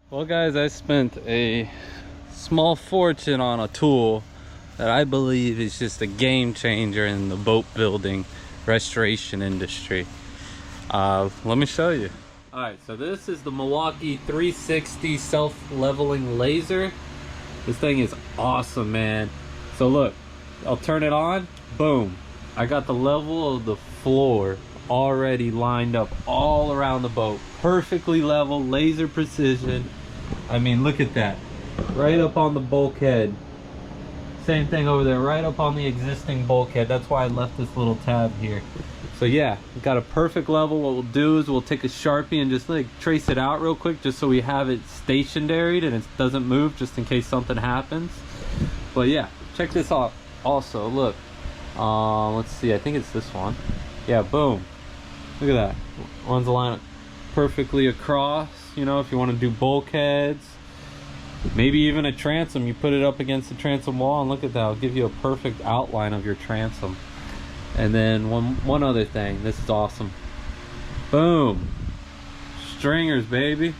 Well guys, I spent a small fortune on a tool that I believe is just a game changer in the boat building restoration industry. Let me show you. Alright, so this is the Milwaukee 360 self-leveling laser. This thing is awesome, man. So look, I'll turn it on, boom. I got the level of the floor already lined up all around the boat. Perfectly level, laser precision. I mean, look at that. Right up on the bulkhead. Same thing over there, right up on the existing bulkhead. That's why I left this little tab here. So yeah, got a perfect level. What we'll do is we'll take a Sharpie and just like trace it out real quick, just so we have it stationary and it doesn't move, just in case something happens. But yeah, check this out. Also, look. Let's see, I think it's this one. Yeah, boom. Look at that. Runs the line perfectly across. You know, if you want to do bulkheads, maybe even a transom, you put it up against the transom wall and look at that. It'll give you a perfect outline of your transom. And then one other thing. This is awesome. Boom. Stringers, baby.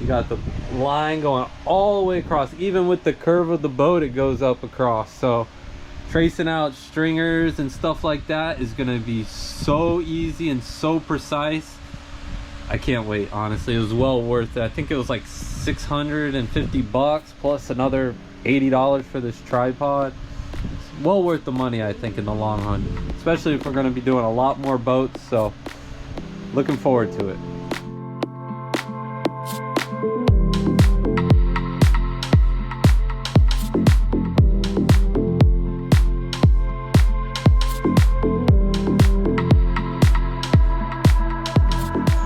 You got the line going all the way across. Even with the curve of the boat, it goes up across. So tracing out stringers and stuff like that is gonna be so easy and so precise. I can't wait, honestly. It was well worth it. I think it was like 650 bucks plus another $80 for this tripod. It's well worth the money, I think, in the long run, especially if we're gonna be doing a lot more boats. So looking forward to it.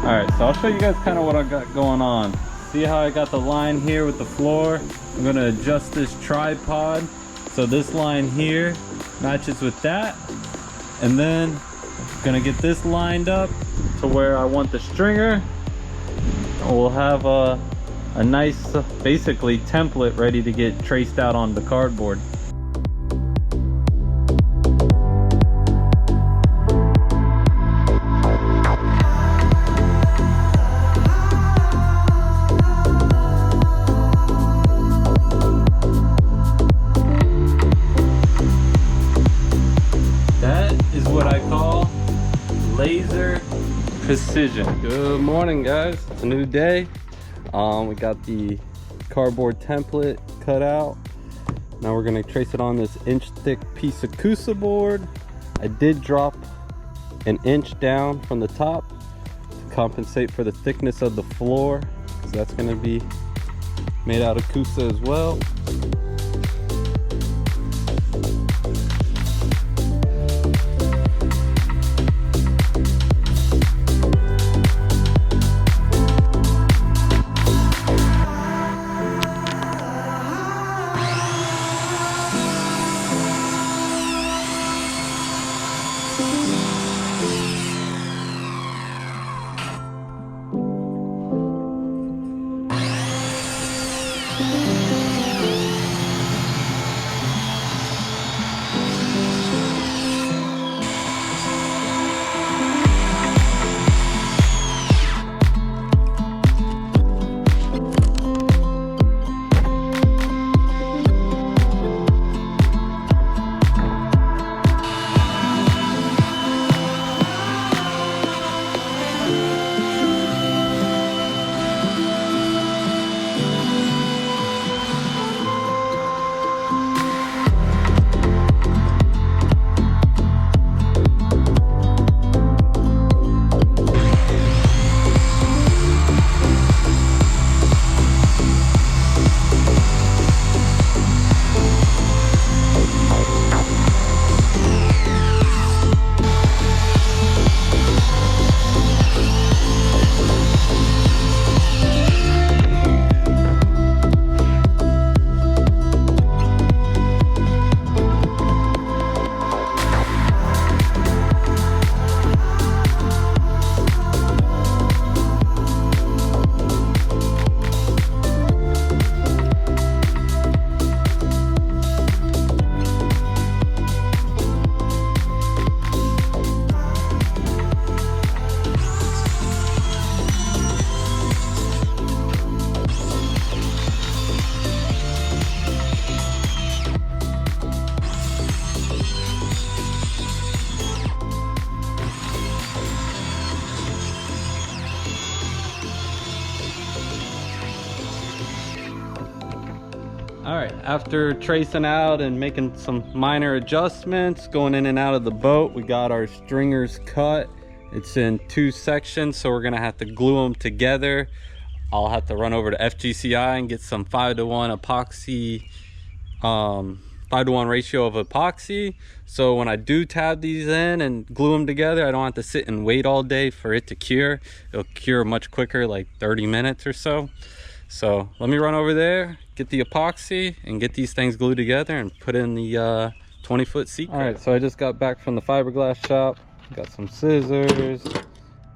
Alright, so I'll show you guys kind of what I got going on. See how I got the line here with the floor? I'm going to adjust this tripod so this line here matches with that. And then I'm going to get this lined up to where I want the stringer. And we'll have a nice, basically, template ready to get traced out on the cardboard. Laser precision. Good morning, guys. It's a new day. We got the cardboard template cut out. Now we're gonna trace it on this inch thick piece of Coosa board. I did drop an inch down from the top to compensate for the thickness of the floor, so that's gonna be made out of Coosa as well. All right, after tracing out and making some minor adjustments, going in and out of the boat, we got our stringers cut. It's in 2 sections, so we're gonna have to glue them together. I'll have to run over to FGCI and get some 5:1 epoxy, 5:1 ratio of epoxy. So when I do tab these in and glue them together, I don't have to sit and wait all day for it to cure. It'll cure much quicker, like 30 minutes or so. So let me run over there, get the epoxy, and get these things glued together and put in the 20-foot SeaCraft. All right, so I just got back from the fiberglass shop. Got some scissors,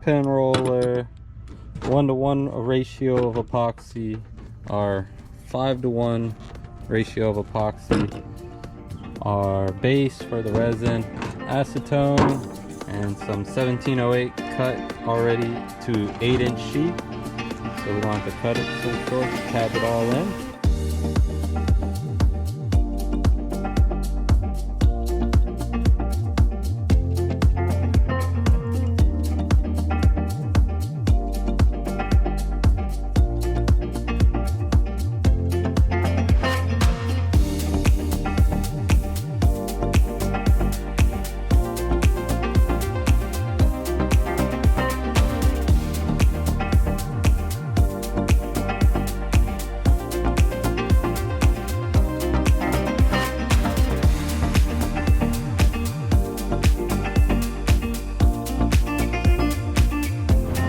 pen roller, 1:1 ratio of epoxy, our 5:1 ratio of epoxy, our base for the resin, acetone, and some 1708 cut already to 8-inch sheet. So we don't have to cut it so short, tab it all in.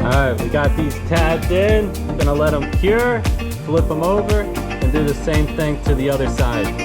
Alright, we got these tabbed in. Gonna let them cure, flip them over, and do the same thing to the other side.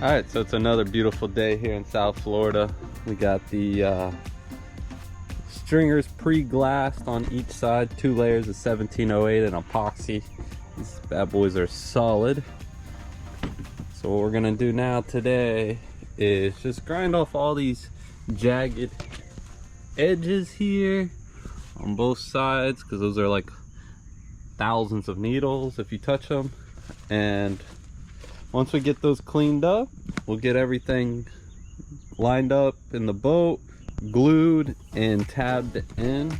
All right, so it's another beautiful day here in South Florida. We got the stringers pre-glassed on each side, 2 layers of 1708 and epoxy. These bad boys are solid. So what we're gonna do now today is just grind off all these jagged edges here on both sides, because those are like thousands of needles if you touch them. And once we get those cleaned up, we'll get everything lined up in the boat, glued and tabbed in.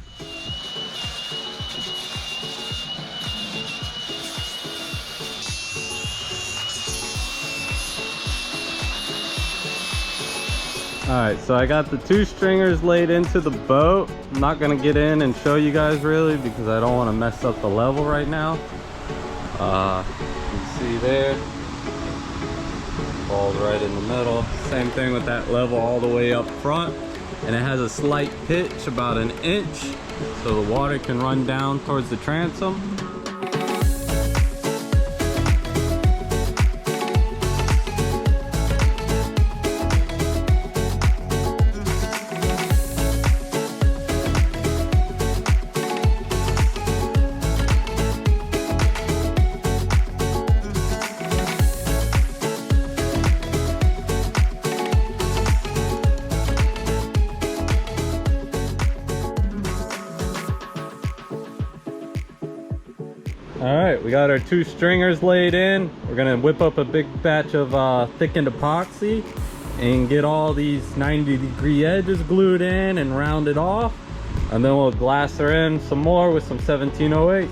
Alright, so I got the 2 stringers laid into the boat. I'm not gonna get in and show you guys really because I don't want to mess up the level right now. You can see there, falls right in the middle. Same thing with that level all the way up front, and it has a slight pitch, about 1 inch, so the water can run down towards the transom. All right, we got our 2 stringers laid in. We're gonna whip up a big batch of thickened epoxy and get all these 90-degree edges glued in and rounded off. And then we'll glass her in some more with some 1708.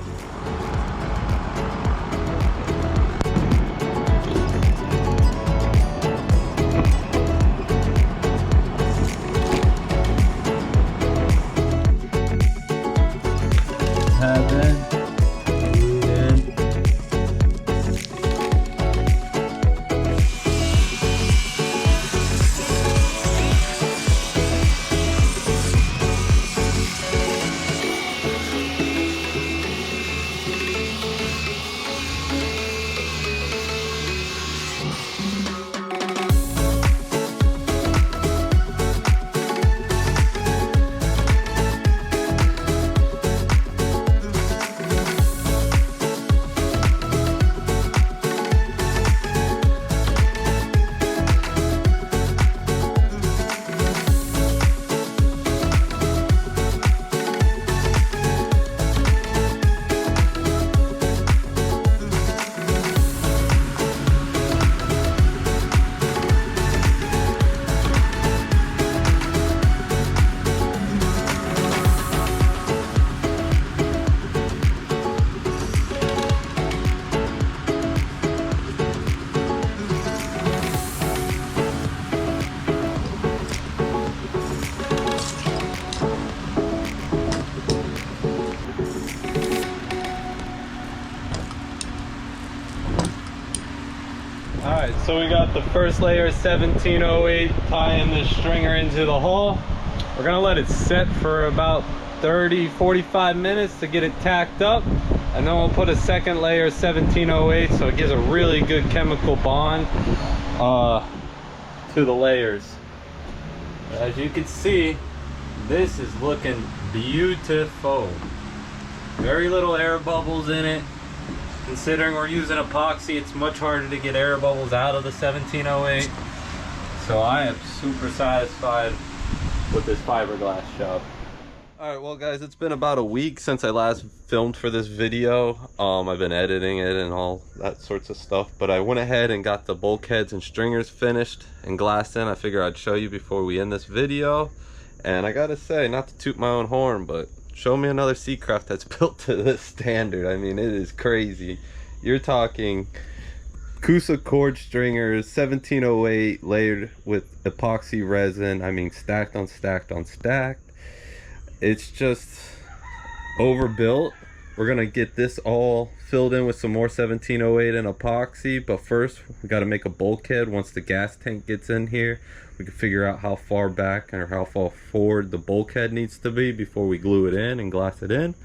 Alright, so we got the first layer 1708 tying this stringer into the hull. We're gonna let it set for about 30-45 minutes to get it tacked up, and then we'll put a second layer 1708 so it gives a really good chemical bond to the layers. As you can see, this is looking beautiful. Very little air bubbles in it. Considering we're using epoxy, it's much harder to get air bubbles out of the 1708. So I am super satisfied with this fiberglass job. Alright, well guys, it's been about a week since I last filmed for this video. I've been editing it and all that sorts of stuff, but I went ahead and got the bulkheads and stringers finished and glassed in. I figured I'd show you before we end this video. And I gotta say, not to toot my own horn, but show me another SeaCraft that's built to this standard. I mean, it is crazy. You're talking Coosa cord stringers, 1708 layered with epoxy resin. I mean, stacked on stacked on stacked. It's just overbuilt. We're gonna get this all filled in with some more 1708 and epoxy, but first we got to make a bulkhead. Once the gas tank gets in here, we can figure out how far back or how far forward the bulkhead needs to be before we glue it in and glass it in.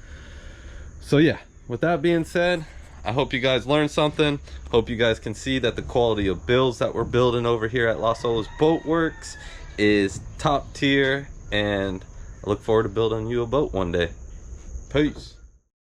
So yeah, with that being said, I hope you guys learned something. Hope you guys can see that the quality of builds that we're building over here at Olas BoatWorks is top tier, and I look forward to building you a boat one day. Peace.